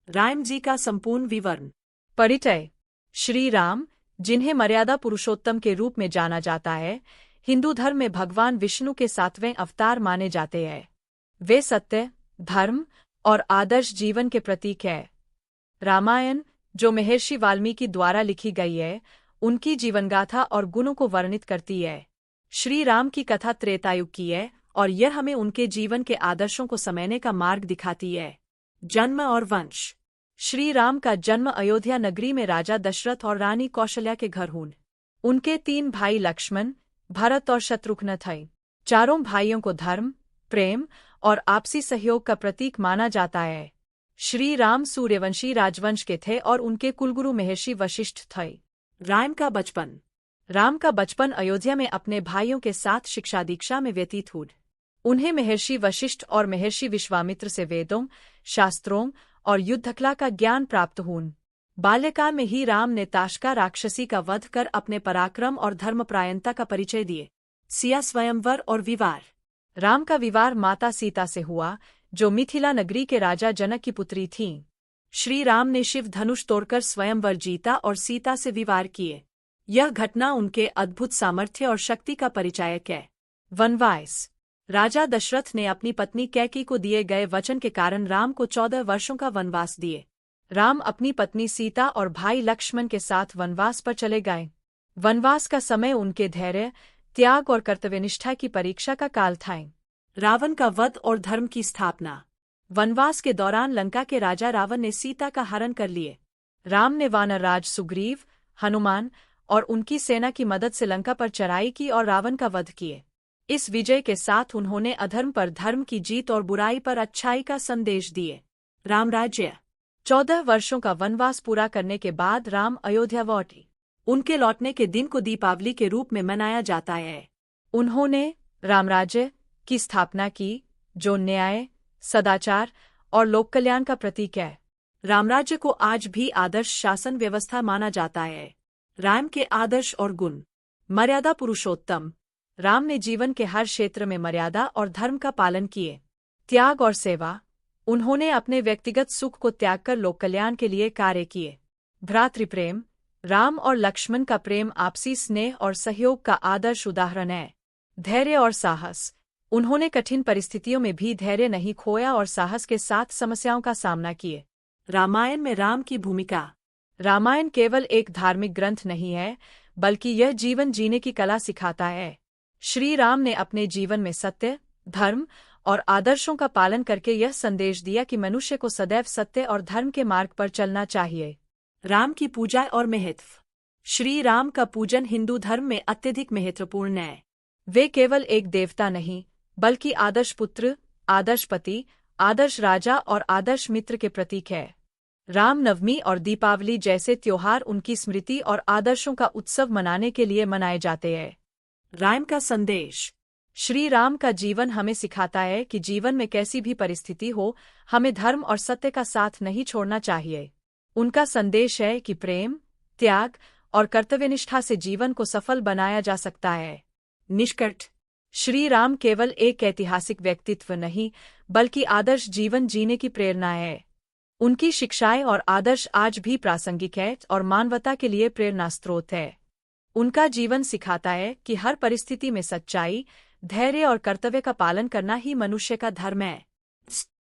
राम जी का संपूर्ण विवरण। परिचय। श्री राम, जिन्हें मर्यादा पुरुषोत्तम के रूप में जाना जाता है, हिंदू धर्म में भगवान विष्णु के 7वें अवतार माने जाते हैं। वे सत्य, धर्म और आदर्श जीवन के प्रतीक हैं। रामायण, जो महर्षि वाल्मीकि द्वारा लिखी गई है, उनकी जीवनगाथा और गुणों को वर्णित करती है। श्री राम की कथा त्रेतायुग की है और यह हमें उनके जीवन के आदर्शों को समझने का मार्ग दिखाती है। जन्म और वंश। श्री राम का जन्म अयोध्या नगरी में राजा दशरथ और रानी कौशल्या के घर हुआ। उनके 3 भाई लक्ष्मण, भरत और शत्रुघ्न थे। चारों भाइयों को धर्म, प्रेम और आपसी सहयोग का प्रतीक माना जाता है। श्री राम सूर्यवंशी राजवंश के थे और उनके कुलगुरु महर्षि वशिष्ठ थे। राम का बचपन। राम का बचपन अयोध्या में अपने भाइयों के साथ शिक्षा दीक्षा में व्यतीत हुआ। उन्हें महर्षि वशिष्ठ और महर्षि विश्वामित्र से वेदों, शास्त्रों और युद्धकला का ज्ञान प्राप्त हुआ। बाल्यकाल में ही राम ने ताशका राक्षसी का वध कर अपने पराक्रम और धर्मपरायणता का परिचय दिए। सिया स्वयंवर और विवाह। राम का विवाह माता सीता से हुआ, जो मिथिला नगरी के राजा जनक की पुत्री थीं। श्री राम ने शिव धनुष तोड़कर स्वयंवर जीता और सीता से विवाह किए। यह घटना उनके अद्भुत सामर्थ्य और शक्ति का परिचायक है। वनवास। राजा दशरथ ने अपनी पत्नी कैकेयी को दिए गए वचन के कारण राम को 14 वर्षों का वनवास दिए। राम अपनी पत्नी सीता और भाई लक्ष्मण के साथ वनवास पर चले गए। वनवास का समय उनके धैर्य, त्याग और कर्तव्यनिष्ठा की परीक्षा का काल था। रावण का वध और धर्म की स्थापना। वनवास के दौरान लंका के राजा रावण ने सीता का हरण कर लिए। राम ने वानरराज सुग्रीव, हनुमान और उनकी सेना की मदद से लंका पर चढ़ाई की और रावण का वध किए। इस विजय के साथ उन्होंने अधर्म पर धर्म की जीत और बुराई पर अच्छाई का संदेश दिए। रामराज्य। 14 वर्षों का वनवास पूरा करने के बाद राम अयोध्या लौटे। उनके लौटने के दिन को दीपावली के रूप में मनाया जाता है। उन्होंने रामराज्य की स्थापना की, जो न्याय, सदाचार और लोक कल्याण का प्रतीक है। रामराज्य को आज भी आदर्श शासन व्यवस्था माना जाता है। राम के आदर्श और गुण। मर्यादा पुरुषोत्तम। राम ने जीवन के हर क्षेत्र में मर्यादा और धर्म का पालन किए। त्याग और सेवा। उन्होंने अपने व्यक्तिगत सुख को त्याग कर लोक कल्याण के लिए कार्य किए। भ्रातृप्रेम। राम और लक्ष्मण का प्रेम आपसी स्नेह और सहयोग का आदर्श उदाहरण है। धैर्य और साहस। उन्होंने कठिन परिस्थितियों में भी धैर्य नहीं खोया और साहस के साथ समस्याओं का सामना किए। रामायण में राम की भूमिका। रामायण केवल एक धार्मिक ग्रंथ नहीं है, बल्कि यह जीवन जीने की कला सिखाता है। श्री राम ने अपने जीवन में सत्य, धर्म और आदर्शों का पालन करके यह संदेश दिया कि मनुष्य को सदैव सत्य और धर्म के मार्ग पर चलना चाहिए। राम की पूजा और महत्व। श्री राम का पूजन हिंदू धर्म में अत्यधिक महत्वपूर्ण है। वे केवल एक देवता नहीं, बल्कि आदर्श पुत्र, आदर्श पति, आदर्श राजा और आदर्श मित्र के प्रतीक है। राम नवमी और दीपावली जैसे त्योहार उनकी स्मृति और आदर्शों का उत्सव मनाने के लिए मनाए जाते हैं। राम का संदेश। श्री राम का जीवन हमें सिखाता है कि जीवन में कैसी भी परिस्थिति हो, हमें धर्म और सत्य का साथ नहीं छोड़ना चाहिए। उनका संदेश है कि प्रेम, त्याग और कर्तव्यनिष्ठा से जीवन को सफल बनाया जा सकता है। निष्कर्ष। श्री राम केवल एक ऐतिहासिक व्यक्तित्व नहीं, बल्कि आदर्श जीवन जीने की प्रेरणा है। उनकी शिक्षाएं और आदर्श आज भी प्रासंगिक है और मानवता के लिए प्रेरणा स्रोत है। उनका जीवन सिखाता है कि हर परिस्थिति में सच्चाई, धैर्य और कर्तव्य का पालन करना ही मनुष्य का धर्म है।